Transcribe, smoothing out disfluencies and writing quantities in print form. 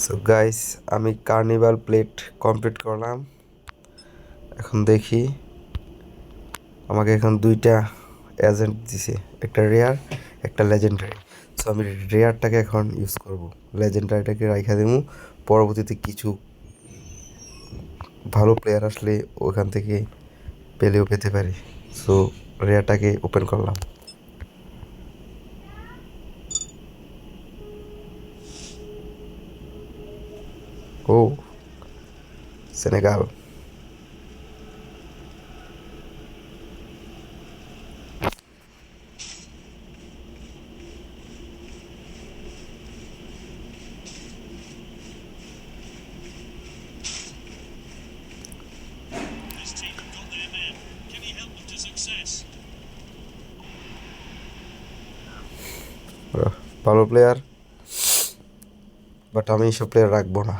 So guys, আমি carnival plate complete করলাম। এখন দেখি, আমাকে এখন দুইটা এজেন্ট দিছে, একটা রেয়ার একটা লেজেন্ডারি। সো আমি রেয়ারটাকে এখন ইউজ করব, লেজেন্ডারিটাকে রাইখা দেবো। পরবর্তীতে কিছু ভালো প্লেয়ার আসলে ওখান থেকে পেলেও পেতে পারি। সো রেয়ারটাকে ওপেন করলাম। ও, Senegal. This team have got their man. Can he help them to success? ভালো প্লেয়ার, বাট আমি এইসব প্লেয়ার রাখবো না।